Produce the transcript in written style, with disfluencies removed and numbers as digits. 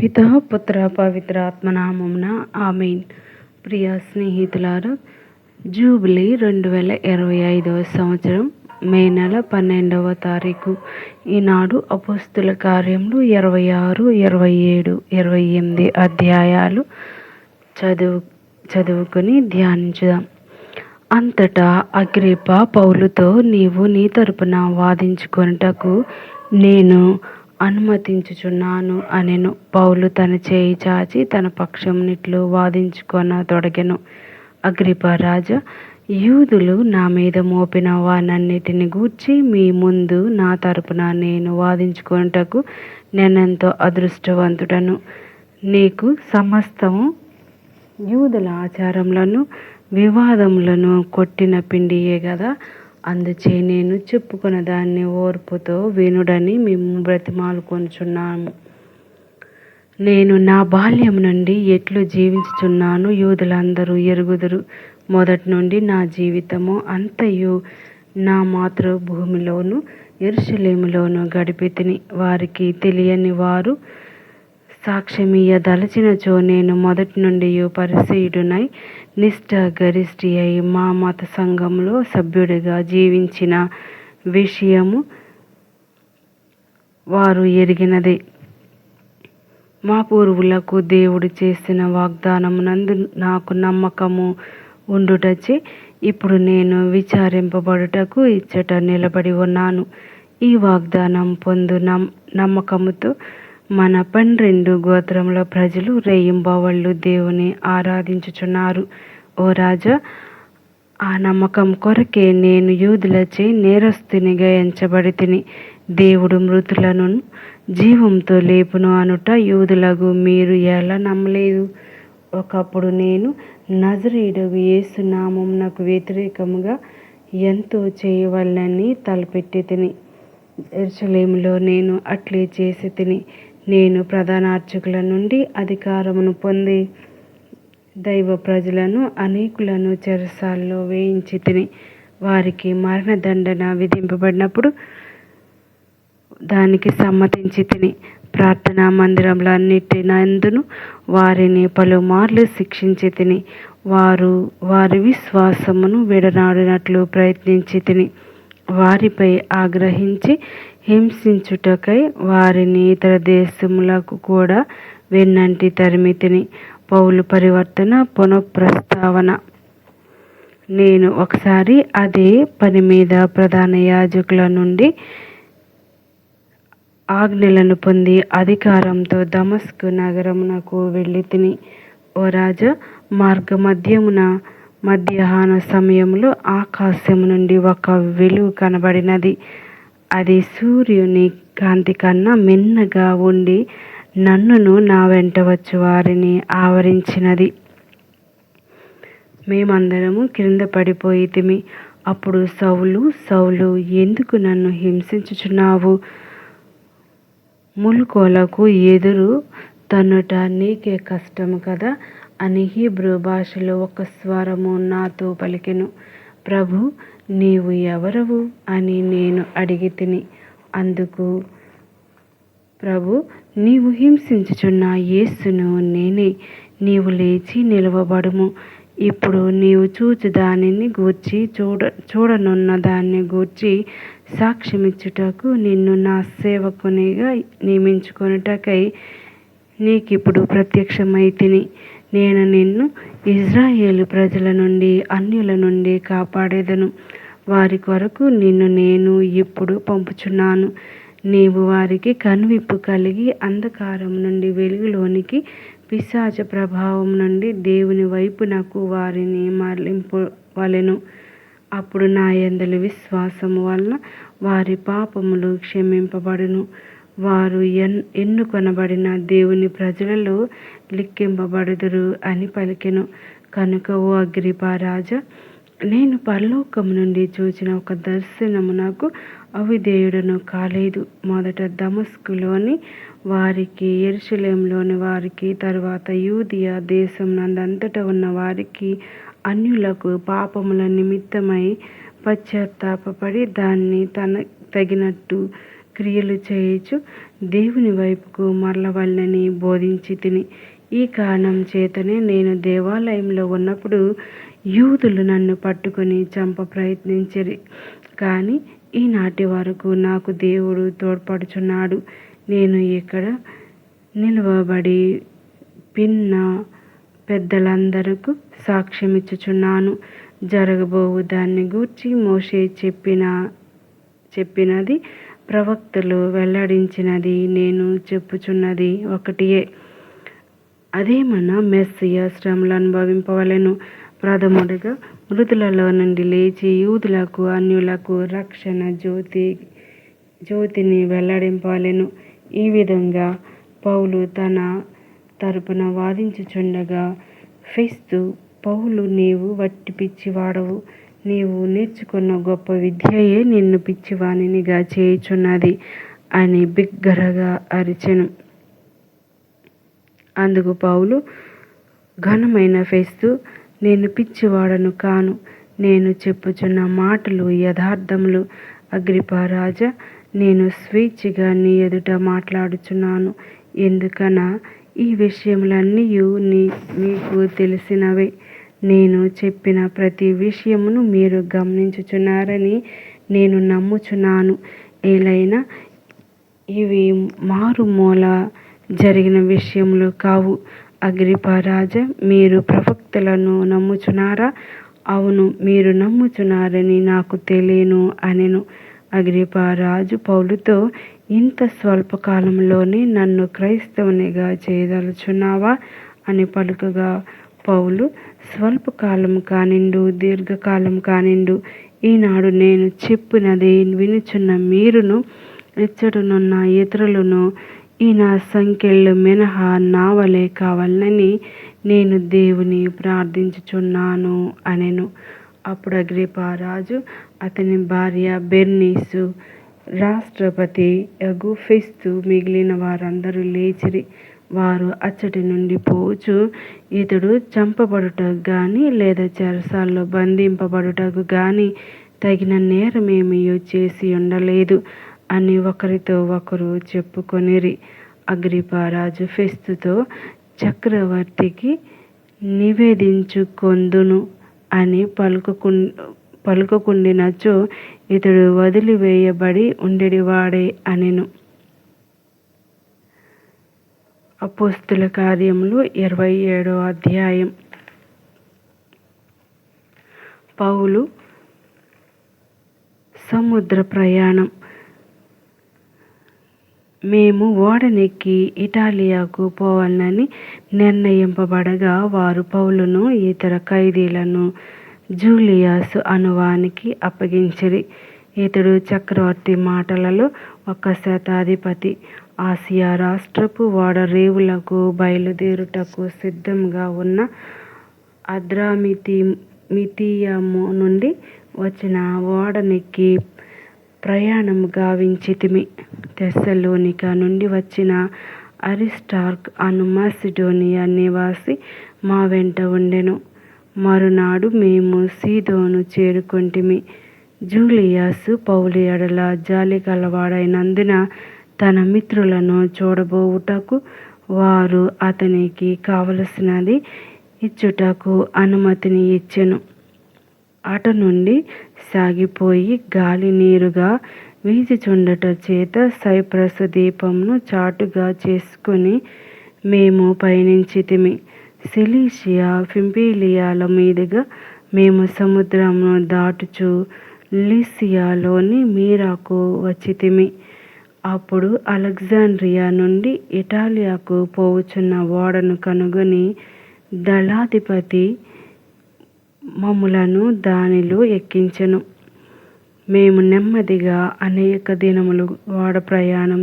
పితా పుత్ర పవిత్ర ఆత్మనామమున ఆమేన్. ప్రియ స్నేహితులారా, జూబిలీ 2025 సంవత్సరం మే నెల 12వ తారీఖు. ఈనాడు అపోస్తుల కార్యములు 26, 27, 28 అధ్యాయాలు చదువుకుని ధ్యానించుదాం. అంతటా అగ్రిప్ప పౌలుతో, నీవు నీ తరపున వాదించుకొనుటకు నేను అనుమతించుచున్నాను అనెను. పౌలు తన చేయి చాచి తన పక్షమునిట్లు వాదించుకొనతొడగెను. అగ్రిప్ప రాజా, యూదులు నా మీద మోపిన వానన్నిటిని గూర్చి మీ ముందు నా తరపున నేను వాదించుకొనుటకు నేనెంతో అదృష్టవంతుడను. నీకు సమస్తము యూదుల ఆచారములను వివాదములను కొట్టిన పిండియే గదా. అందుచే నేను చెప్పుకున్న దాన్ని ఓర్పుతో వినుడని మేము బ్రతిమాలుకొనుచున్నాము. నేను నా బాల్యం నుండి ఎట్లు జీవించుచున్నాను యూదులందరూ ఎరుగుదురు. మొదటి నుండి నా జీవితము అంతయు నా మాతృభూమిలోను యెరూషలేములోను గడిపితిని. వారికి తెలియని వారు సాక్ష్యమియ్యదలచినచో నేను మొదటి నుండి పరిసయ్యుడనై నిష్ఠాగరిష్ఠి అయి మా మత సంఘములో సభ్యుడిగా జీవించిన విషయము వారు ఎరిగినదే. మా పూర్వులకు దేవుడు చేసిన వాగ్దానమునందు నాకు నమ్మకము ఉండుటచే ఇప్పుడు నేను విచారింపబడుటకు ఇచ్చట నిలబడి ఉన్నాను. ఈ వాగ్దానం పొందు నమ్మకముతో మన 12 గోత్రముల ప్రజలు రేయింబవళ్ళు దేవుని ఆరాధించుచున్నారు. ఓ రాజా, ఆ నమ్మకం కొరకే నేను యూదులచే నేరస్తునిగా ఎంచబడితిని. దేవుడు మృతులను జీవంతో లేపును అనుట యూదులకు మీరు ఎలా నమ్మలేదు? ఒకప్పుడు నేను నజరేయుడగు యేసు నామమునకు వ్యతిరేకముగా ఎంతో చేయవలెనని తలపెట్టితిని. యెరూషలేములో నేను అట్లే చేసి తిని. నేను ప్రధాన అర్చకుల నుండి అధికారమును పొంది దైవ ప్రజలను అనేకులను చెరసాలలో వేయించి తిని. వారికి మరణదండన విధింపబడినప్పుడు దానికి సమ్మతించి తిని. ప్రార్థనా మందిరములన్నిటినందును వారిని పలుమార్లు శిక్షించి తిని. వారి విశ్వాసమును విడనాడినట్లు ప్రయత్నించి తిని. వారిపై ఆగ్రహించి హింసించుటకై వారిని ఇతర దేశములకు కూడా వెన్నంటి తరిమి తిని. పౌలు పరివర్తన పునఃప్రస్తావన. నేను ఒకసారి అదే పని మీద ప్రధాన యాజకుల నుండి ఆజ్ఞలను పొంది అధికారంతో దమస్కు నగరమునకు వెళ్ళి తిని. ఓ రాజా, మధ్యాహ్న సమయంలో ఆకాశము నుండి ఒక వెలుగు కనబడినది. అది సూర్యుని కాంతి కన్నా మిన్నగా ఉండి నన్నును నా వెంట వచ్చు వారిని ఆవరించినది. మేమందరము క్రింద పడిపోయితిమి. అప్పుడు సౌలు, సౌలు, ఎందుకు నన్ను హింసించుచున్నావు? ములుకోలకు ఎదురు తన్నుట నీకే కష్టము కదా అని హీబ్రూ భాషలో ఒక స్వరము నాతో పలికెను. ప్రభు, నీవు ఎవరవు అని నేను అడిగి తిని. అందుకు ప్రభు, నీవు హింసించుచున్న యేసును నేనే. నీవు లేచి నిలవబడుము. ఇప్పుడు నీవు చూచు దానిని గూర్చి చూడనున్న దాన్ని గూర్చి సాక్ష్యమిచ్చుటకు నిన్ను నా సేవకునిగా నియమించుకొనుటకై నీకిప్పుడు ప్రత్యక్షమైతిని. నేను నిన్ను ఇజ్రాయేలు ప్రజల నుండి అన్యుల నుండి కాపాడేదను. వారి కొరకు నిన్ను నేను ఇప్పుడు పంపుచున్నాను. నీవు వారికి కనువిప్పు కలిగి అంధకారం నుండి వెలుగులోనికి, పిశాచ ప్రభావం నుండి దేవుని వైపునకు వారిని మరలింపవలెను. అప్పుడు నా యందలి విశ్వాసము వలన వారి పాపములు క్షమింపబడును. వారు ఎన్నుకొనబడిన దేవుని ప్రజలలో లిఖింపబడుదురు అని పలికెను. కనుక ఓ అగ్రిప్ప రాజా, నేను పరలోకము నుండి చూచిన ఒక దర్శనమునకు అవిధేయుడను కాలేదు. మొదట దమస్కులోని వారికి, యెరూషలేములోని వారికి, తరువాత యూదియా దేశమునందంతటా ఉన్న వారికి, అన్యులకు పాపముల నిమిత్తమై పశ్చాత్తాపపడి దాన్ని తగినట్టు క్రియలు చేయుచు దేవుని వైపుకు మరలవలెనని బోధించితిని. ఈ కారణం చేతనే నేను దేవాలయంలో ఉన్నప్పుడు యూదులు నన్ను పట్టుకొని చంప ప్రయత్నించిరి. కానీ ఈనాటి వరకు నాకు దేవుడు తోడ్పడుచున్నాడు. నేను ఇక్కడ నిలువబడి పిన్న పెద్దలందరకు సాక్ష్యమిచ్చుచున్నాను. జరగబోవు దాన్ని గూర్చి మోషే చెప్పినది, ప్రవక్తలు వెల్లడించినది, నేను చెప్పుచున్నది ఒకటియే. అదేమన్నా మెస్సియా శ్రమలు అనుభవింపవలెను. ప్రథముడిగా మృతులలో నుండి లేచి యూదులకు అన్యులకు రక్షణ జ్యోతిని వెల్లడింపవలెను. ఈ విధంగా పౌలు తన తరపున వాదించుచుండగా ఫెస్తు, పౌలు, నీవు వట్టి పిచ్చివాడవు. నీవు నేర్చుకున్న గొప్ప విద్యయే నిన్ను పిచ్చివానినిగా చేయుచున్నది అని బిగ్గరగా అరిచెను. అందుకు పౌలు, ఘనమైన ఫెస్తు, నేను పిచ్చివాడను కాను. నేను చెప్పుచున్న మాటలు యథార్థములు. అగ్రిప్పా రాజా, నేను స్వేచ్ఛగా నీ ఎదుట మాట్లాడుచున్నాను. ఎందుకనా ఈ విషయములన్నీయు మీకు తెలిసినవే. నేను చెప్పిన ప్రతి విషయమును మీరు గమనించుచున్నారని నేను నమ్ముచున్నాను. ఏలైనా ఇవి మారుమూల జరిగిన విషయములు కావు. అగ్రిప్పా రాజా, మీరు ప్రవక్తలను నమ్ముచున్నారా? అవును, మీరు నమ్ముచున్నారని నాకు తెలియను అనెను. అగ్రిప్పా రాజు పౌలుతో, ఇంత స్వల్ప కాలంలోనే నన్ను క్రైస్తవునిగా చేయదలుచున్నావా అని పలుకగా, పౌలు, స్వల్పకాలం కానిండు, దీర్ఘకాలం కానిండు, ఈనాడు నేను చెప్పినది వినుచున్న మీరును, ఇచ్చటనున్న ఇతరులను ఈ నా సంఖ్యలు మినహా నా వలె కావాలని నేను దేవుని ప్రార్థించుచున్నాను అనెను. అప్పుడు అగ్రిప్పా రాజు, అతని భార్య బెర్నీసు, రాష్ట్రపతి యగు ఫెస్తు, మిగిలిన వారందరూ లేచిరి. వారు అచ్చటి నుండి పోవచ్చు, ఇతడు చంపబడుటకు గాని లేదా చెరసాల్లో బంధింపబడుటకు గాని తగిన నేరమేమియో చేసి ఉండలేదు అని ఒకరితో ఒకరు చెప్పుకొనిరి. అగ్రిప్పా రాజు ఫెస్తుతో, చక్రవర్తికి నివేదించుకొందును అని పలుకకుండినచో ఇతడు వదిలివేయబడి ఉండేవాడే అనెను. అపోస్తుల కార్యములు 27వ అధ్యాయం. పౌలు సముద్ర ప్రయాణం. మేము ఓడనెక్కి ఇటాలియాకు పోవాలని నిర్ణయింపబడగా వారు పౌలును ఇతర ఖైదీలను జూలియాసు అనువానికి అప్పగించిరి. ఇతడు చక్రవర్తి మాటలలో ఒక శతాధిపతి. ఆసియా రాష్ట్రపు ఓడరేవులకు బయలుదేరుటకు సిద్ధంగా ఉన్న అద్రామితియము నుండి వచ్చిన ఓడనెక్కి ప్రయాణము గావించితిమి. తెస్సలోనిక నుండి వచ్చిన అరిస్టార్క్ అను మాసిడోనియా నివాసి మా వెంట ఉండెను. మరునాడు మేము సీదోను చేరుకొంటిమి. జూలియాసు పౌలు ఎడల జాలి గలవాడైనందున తన మిత్రులను చూడబోవుటకు వారు అతనికి కావలసినది ఇచ్చుటకు అనుమతిని ఇచ్చెను. అటు నుండి సాగిపోయి గాలి నీరుగా వీచుచుండుట చేత సైప్రసు ద్వీపమును చాటుగా చేసుకుని మేము పయనించితిమి. సిలీషియా, ఫింపిలియాల మీదుగా మేము సముద్రమును దాటుచు లిసియాలోని మీరాకు వచ్చితిమి. అప్పుడు అలెగ్జాండ్రియా నుండి ఇటాలియాకు పోవుచున్న ఓడను కనుగొని దళాధిపతి మమ్ములను దానిలో ఎక్కించెను. మేము నెమ్మదిగా అనేక దినములు ఓడ ప్రయాణం